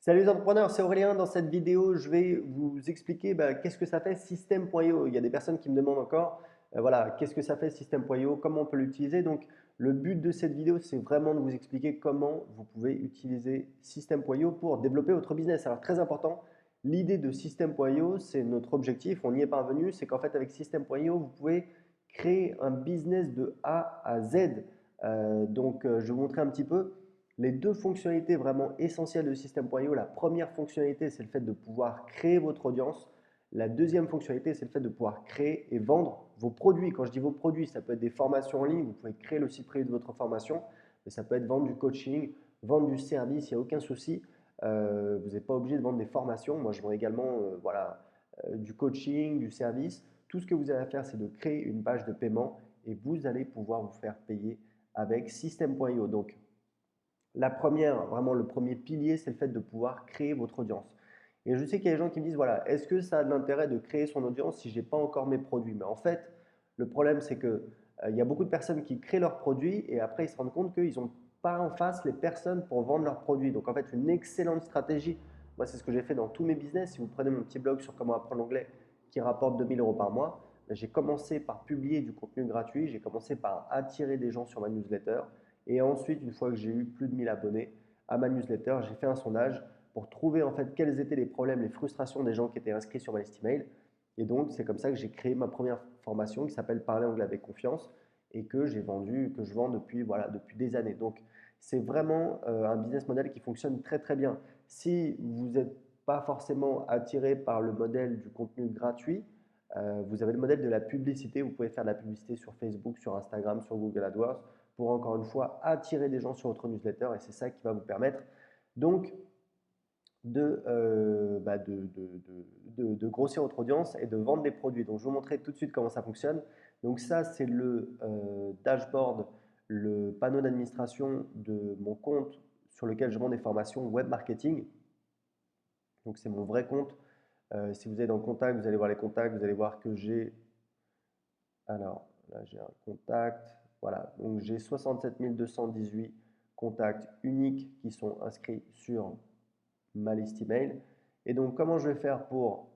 Salut les entrepreneurs, c'est Aurélien. Dans cette vidéo, je vais vous expliquer qu'est-ce que ça fait System.io. Il y a des personnes qui me demandent encore, voilà, qu'est-ce que ça fait System.io, comment on peut l'utiliser. Donc, le but de cette vidéo, c'est vraiment de vous expliquer comment vous pouvez utiliser System.io pour développer votre business. Alors, très important, l'idée de System.io, c'est notre objectif, on y est parvenu, c'est qu'en fait, avec System.io, vous pouvez créer un business de A à Z. Je vais vous montrer un petit peu. Les deux fonctionnalités vraiment essentielles de System.io, la première fonctionnalité, c'est le fait de pouvoir créer votre audience. La deuxième fonctionnalité, c'est le fait de pouvoir créer et vendre vos produits. Quand je dis vos produits, ça peut être des formations en ligne, vous pouvez créer le site privé de votre formation, mais ça peut être vendre du coaching, vendre du service, il n'y a aucun souci. Vous n'êtes pas obligé de vendre des formations. Moi, je vends également du coaching, du service. Tout ce que vous avez à faire, c'est de créer une page de paiement et vous allez pouvoir vous faire payer avec System.io. Donc, la première, vraiment le premier pilier, c'est le fait de pouvoir créer votre audience. Et je sais qu'il y a des gens qui me disent, voilà, est-ce que ça a de l'intérêt de créer son audience si je n'ai pas encore mes produits? Mais en fait, le problème, c'est que il y a beaucoup de personnes qui créent leurs produits et après, ils se rendent compte qu'ils n'ont pas en face les personnes pour vendre leurs produits. Donc, en fait, une excellente stratégie, moi, c'est ce que j'ai fait dans tous mes business. Si vous prenez mon petit blog sur comment apprendre l'anglais qui rapporte 2 000 € par mois, j'ai commencé par publier du contenu gratuit, j'ai commencé par attirer des gens sur ma newsletter. Et ensuite, une fois que j'ai eu plus de 1 000 abonnés à ma newsletter, j'ai fait un sondage pour trouver en fait quels étaient les problèmes, les frustrations des gens qui étaient inscrits sur ma liste email. Et donc, c'est comme ça que j'ai créé ma première formation qui s'appelle Parler anglais avec confiance et que j'ai vendu, que je vends depuis, voilà, depuis des années. Donc, c'est vraiment un business model qui fonctionne très très bien. Si vous n'êtes pas forcément attiré par le modèle du contenu gratuit, vous avez le modèle de la publicité. Vous pouvez faire de la publicité sur Facebook, sur Instagram, sur Google AdWords pour encore une fois attirer des gens sur votre newsletter et c'est ça qui va vous permettre donc de grossir votre audience et de vendre des produits. Donc je vais vous montrer tout de suite comment ça fonctionne. Donc ça c'est le dashboard, le panneau d'administration de mon compte sur lequel je vends des formations web marketing. Donc c'est mon vrai compte. Si vous allez dans contact, vous allez voir les contacts, vous allez voir que j'ai, alors là j'ai un contact, voilà, donc j'ai 67 218 contacts uniques qui sont inscrits sur ma liste email. Et donc comment je vais faire pour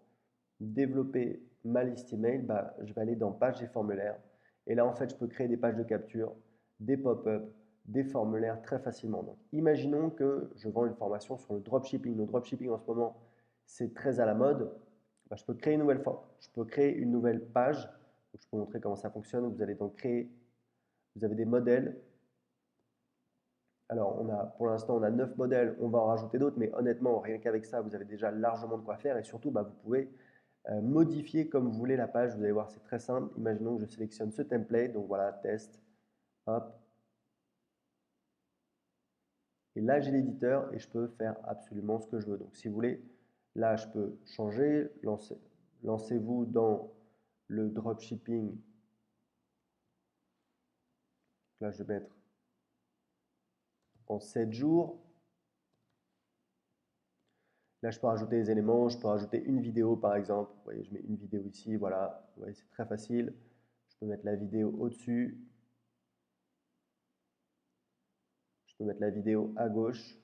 développer ma liste email? Je vais aller dans pages et formulaires. Et là en fait je peux créer des pages de capture, des pop-up, des formulaires très facilement. Donc imaginons que je vends une formation sur le dropshipping. Le dropshipping en ce moment c'est très à la mode. Je peux créer je peux créer une nouvelle page. Donc, je peux vous montrer comment ça fonctionne. Vous allez donc créer, vous avez des modèles. Alors, pour l'instant, on a 9 modèles. On va en rajouter d'autres, mais honnêtement, rien qu'avec ça, vous avez déjà largement de quoi faire. Et surtout, vous pouvez modifier comme vous voulez la page. Vous allez voir, c'est très simple. Imaginons que je sélectionne ce template. Donc voilà, test. Hop. Et là, j'ai l'éditeur et je peux faire absolument ce que je veux. Donc, si vous voulez, là, je peux changer. Lancez-vous dans le dropshipping. Là, je vais mettre en 7 jours. Là, je peux rajouter des éléments, je peux rajouter une vidéo par exemple. Vous voyez, je mets une vidéo ici, voilà. Vous voyez, c'est très facile. Je peux mettre la vidéo au-dessus. Je peux mettre la vidéo à gauche.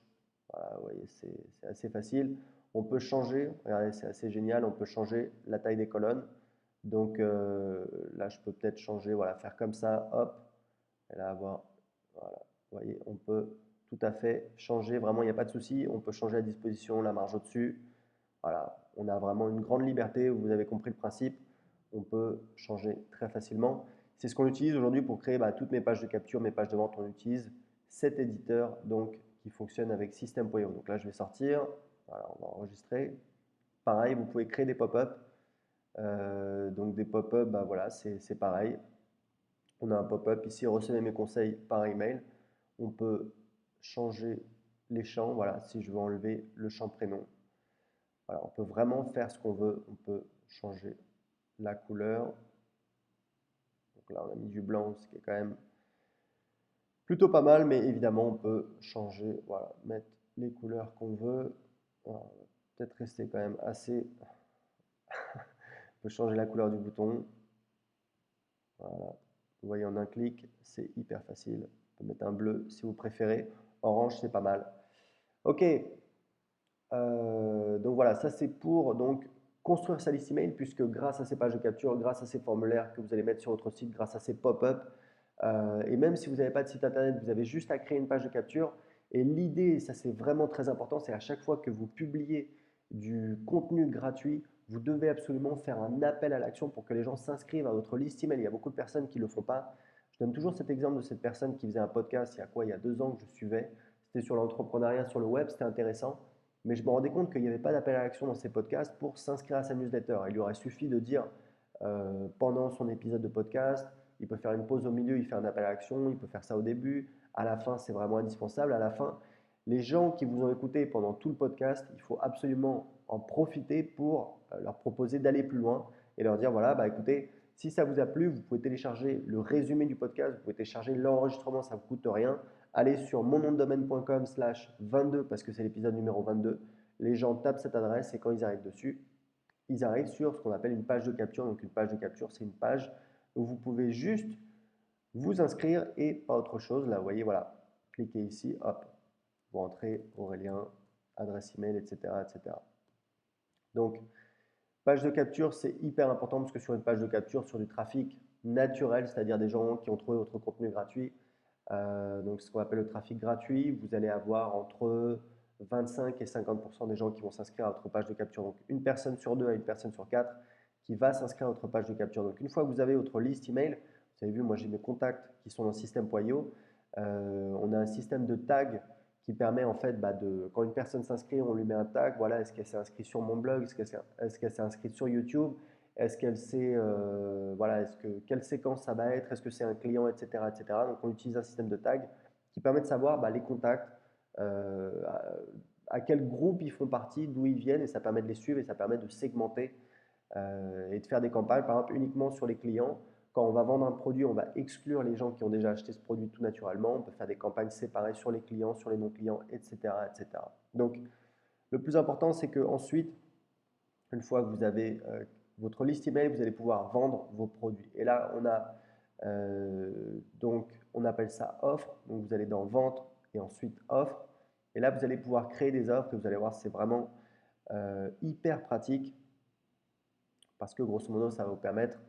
Voilà, vous voyez, c'est assez facile. On peut changer, regardez, c'est assez génial, on peut changer la taille des colonnes. Donc là, je peux peut-être changer, voilà, faire comme ça, hop, et là avoir, voilà, vous voyez, on peut tout à fait changer, vraiment, il n'y a pas de souci. On peut changer la disposition, la marge au-dessus. Voilà, on a vraiment une grande liberté, vous avez compris le principe, on peut changer très facilement. C'est ce qu'on utilise aujourd'hui pour créer toutes mes pages de capture, mes pages de vente, on utilise cet éditeur donc, qui fonctionne avec System.io. Donc là, je vais sortir, voilà, on va enregistrer. Pareil, vous pouvez créer des pop-up. Donc des pop-up, voilà, c'est pareil. On a un pop-up ici, recevez mes conseils par email. On peut changer les champs, voilà, si je veux enlever le champ prénom. Voilà, on peut vraiment faire ce qu'on veut. On peut changer la couleur. Donc là, on a mis du blanc, ce qui est quand même plutôt pas mal, mais évidemment, on peut changer, voilà, mettre les couleurs qu'on veut. Voilà, peut-être rester quand même assez. On peut changer la couleur du bouton. Voilà. Vous voyez en un clic, c'est hyper facile. On peut mettre un bleu si vous préférez. Orange, c'est pas mal. Ok. Donc voilà, ça c'est pour donc, construire sa liste email, puisque grâce à ces pages de capture, grâce à ces formulaires que vous allez mettre sur votre site, grâce à ces pop-up, et même si vous n'avez pas de site internet, vous avez juste à créer une page de capture. Et l'idée, ça c'est vraiment très important, c'est à chaque fois que vous publiez du contenu gratuit, vous devez absolument faire un appel à l'action pour que les gens s'inscrivent à votre liste email. Il y a beaucoup de personnes qui ne le font pas. Je donne toujours cet exemple de cette personne qui faisait un podcast il y a quoi, il y a 2 ans que je suivais. C'était sur l'entrepreneuriat sur le web, c'était intéressant. Mais je me rendais compte qu'il n'y avait pas d'appel à l'action dans ces podcasts pour s'inscrire à sa newsletter. Il lui aurait suffi de dire pendant son épisode de podcast, il peut faire une pause au milieu, il fait un appel à l'action, il peut faire ça au début, à la fin, c'est vraiment indispensable. À la fin, les gens qui vous ont écouté pendant tout le podcast, il faut absolument en profiter pour leur proposer d'aller plus loin et leur dire, voilà, bah écoutez, si ça vous a plu, vous pouvez télécharger le résumé du podcast, vous pouvez télécharger l'enregistrement, ça ne vous coûte rien. Allez sur monnomdedomaine.com/22 parce que c'est l'épisode numéro 22. Les gens tapent cette adresse et quand ils arrivent dessus, ils arrivent sur ce qu'on appelle une page de capture. Donc une page de capture, c'est une page où vous pouvez juste vous inscrire et pas autre chose. Là, vous voyez, voilà, cliquez ici, hop, vous rentrez Aurélien, adresse email, etc., etc. Donc, page de capture, c'est hyper important parce que sur une page de capture, sur du trafic naturel, c'est-à-dire des gens qui ont trouvé votre contenu gratuit, donc ce qu'on appelle le trafic gratuit, vous allez avoir entre 25 et 50% des gens qui vont s'inscrire à votre page de capture. Donc une personne sur deux à une personne sur quatre qui va s'inscrire à votre page de capture. Donc une fois que vous avez votre liste email, vous avez vu, moi j'ai mes contacts qui sont dans le système.io. On a un système de tag qui permet en fait quand une personne s'inscrit, on lui met un tag. Voilà, est-ce qu'elle s'est inscrite sur mon blog, est-ce qu'elle s'est inscrite sur YouTube, est-ce qu'elle sait, voilà, quelle séquence ça va être, est-ce que c'est un client, etc., etc. Donc on utilise un système de tag qui permet de savoir les contacts, à quel groupe ils font partie, d'où ils viennent, et ça permet de les suivre et ça permet de segmenter et de faire des campagnes, par exemple, uniquement sur les clients. Quand on va vendre un produit, on va exclure les gens qui ont déjà acheté ce produit tout naturellement. On peut faire des campagnes séparées sur les clients, sur les non-clients, etc., etc. Donc, le plus important, c'est qu'ensuite, une fois que vous avez votre liste email, vous allez pouvoir vendre vos produits. Et là, donc, on appelle ça offre. Donc, vous allez dans vente et ensuite offre. Et là, vous allez pouvoir créer des offres et vous allez voir, c'est vraiment hyper pratique parce que grosso modo, ça va vous permettre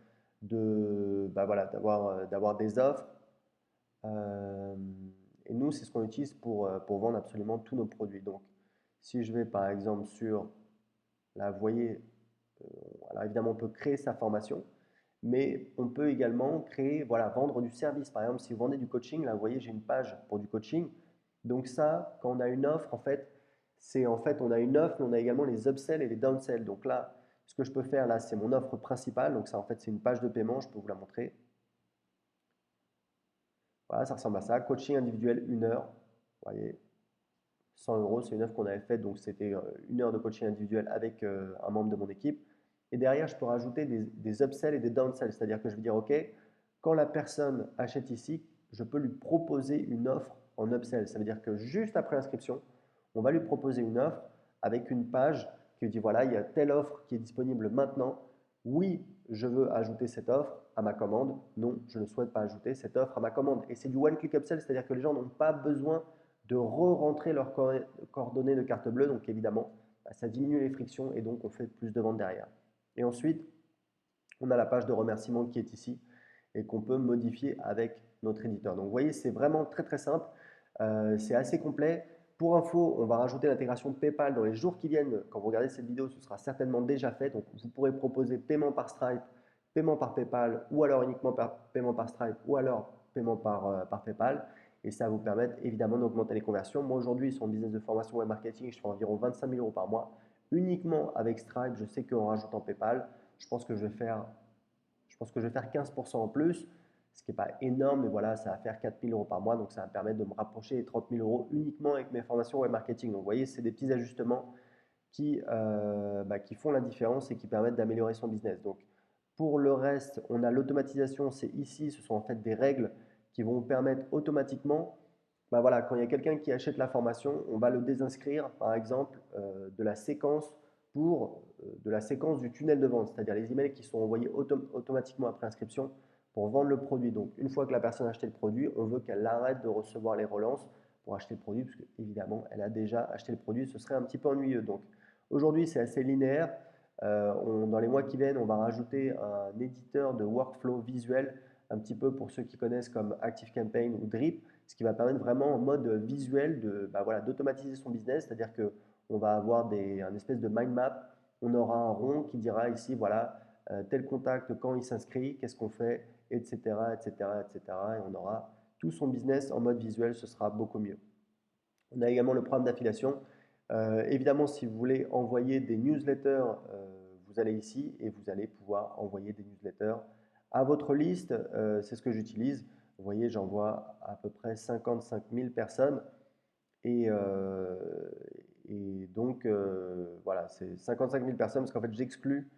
voilà, d'avoir des offres. Euh, et nous, c'est ce qu'on utilise pour vendre absolument tous nos produits. Donc, si je vais par exemple sur, là, vous voyez, alors évidemment, on peut créer sa formation, mais on peut également créer, voilà, vendre du service. Par exemple, si vous vendez du coaching, là, vous voyez, j'ai une page pour du coaching. Donc ça, quand on a une offre, en fait, on a une offre, mais on a également les upsells et les downsells. Donc là, ce que je peux faire là, c'est mon offre principale. Donc ça, en fait, c'est une page de paiement. Je peux vous la montrer. Voilà, ça ressemble à ça. Coaching individuel, 1 heure. Vous voyez, 100 euros, c'est une offre qu'on avait faite. Donc c'était 1 heure de coaching individuel avec un membre de mon équipe. Et derrière, je peux rajouter des upsells et des downsells. C'est-à-dire que je vais dire, OK, quand la personne achète ici, je peux lui proposer une offre en upsell. Ça veut dire que juste après l'inscription, on va lui proposer une offre avec une page qui dit, voilà, il y a telle offre qui est disponible maintenant. Oui, je veux ajouter cette offre à ma commande. Non, je ne souhaite pas ajouter cette offre à ma commande. Et c'est du one-click upsell, c'est-à-dire que les gens n'ont pas besoin de re-rentrer leurs coordonnées de carte bleue. Donc évidemment, ça diminue les frictions et donc on fait plus de ventes derrière. Et ensuite, on a la page de remerciement qui est ici et qu'on peut modifier avec notre éditeur. Donc vous voyez, c'est vraiment très très simple. C'est assez complet. Pour info, on va rajouter l'intégration PayPal dans les jours qui viennent. Quand vous regardez cette vidéo, ce sera certainement déjà fait. Donc vous pourrez proposer paiement par Stripe, paiement par PayPal, ou alors uniquement paiement par Stripe, ou alors paiement par PayPal. Et ça va vous permettre évidemment d'augmenter les conversions. Moi aujourd'hui, sur mon business de formation web marketing, je fais environ 25 000 euros par mois. Uniquement avec Stripe, je sais qu'en rajoutant PayPal, je pense que je vais faire 15% en plus, ce qui n'est pas énorme, mais voilà, ça va faire 4 000 euros par mois. Donc ça va me permettre de me rapprocher des 30 000 euros uniquement avec mes formations web marketing. Donc vous voyez, c'est des petits ajustements qui font la différence et qui permettent d'améliorer son business. Donc pour le reste, on a l'automatisation, c'est ici, ce sont en fait des règles qui vont vous permettre automatiquement, voilà, quand il y a quelqu'un qui achète la formation, on va le désinscrire, par exemple, de la séquence du tunnel de vente, c'est-à-dire les emails qui sont envoyés automatiquement après inscription pour vendre le produit. Donc, une fois que la personne a acheté le produit, on veut qu'elle arrête de recevoir les relances pour acheter le produit, parce qu'évidemment, elle a déjà acheté le produit, ce serait un petit peu ennuyeux. Donc aujourd'hui, c'est assez linéaire. Dans les mois qui viennent, on va rajouter un éditeur de workflow visuel, un petit peu pour ceux qui connaissent comme ActiveCampaign ou Drip, ce qui va permettre vraiment en mode visuel voilà, d'automatiser son business, c'est-à-dire qu'on va avoir un espèce de mind map, on aura un rond qui dira ici, voilà, tel contact, quand il s'inscrit, qu'est-ce qu'on fait, etc., etc., etc. Et on aura tout son business en mode visuel, ce sera beaucoup mieux. On a également le programme d'affiliation. Évidemment, si vous voulez envoyer des newsletters, vous allez ici et vous allez pouvoir envoyer des newsletters à votre liste. C'est ce que j'utilise. Vous voyez, j'envoie à peu près 55 000 personnes. Et, euh, et donc, voilà, c'est 55 000 personnes parce qu'en fait, j'exclus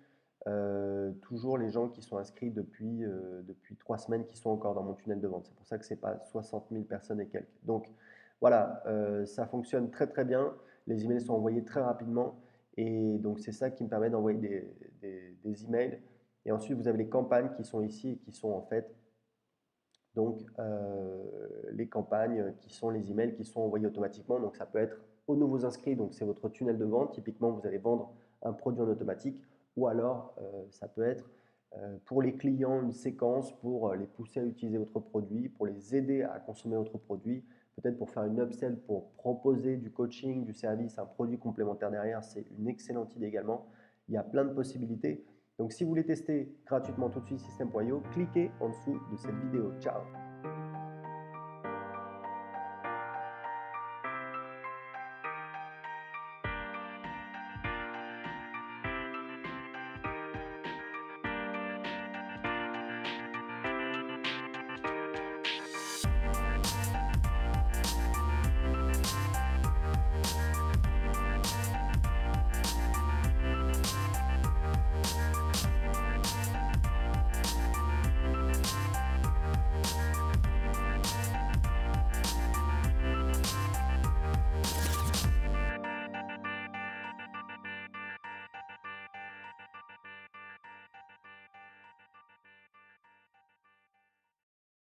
toujours les gens qui sont inscrits depuis 3 semaines qui sont encore dans mon tunnel de vente. C'est pour ça que ce n'est pas 60 000 personnes et quelques. Donc voilà, ça fonctionne très très bien. Les emails sont envoyés très rapidement et donc c'est ça qui me permet d'envoyer des emails. Et ensuite, vous avez les campagnes qui sont ici et qui sont en fait donc les campagnes qui sont les emails qui sont envoyés automatiquement. Donc ça peut être aux nouveaux inscrits, donc c'est votre tunnel de vente. Typiquement, vous allez vendre un produit en automatique ou alors ça peut être pour les clients une séquence pour les pousser à utiliser votre produit, pour les aider à consommer votre produit, peut-être pour faire une upsell, pour proposer du coaching, du service, un produit complémentaire derrière. C'est une excellente idée également. Il y a plein de possibilités. Donc si vous voulez tester gratuitement tout de suite System.io, cliquez en dessous de cette vidéo. Ciao!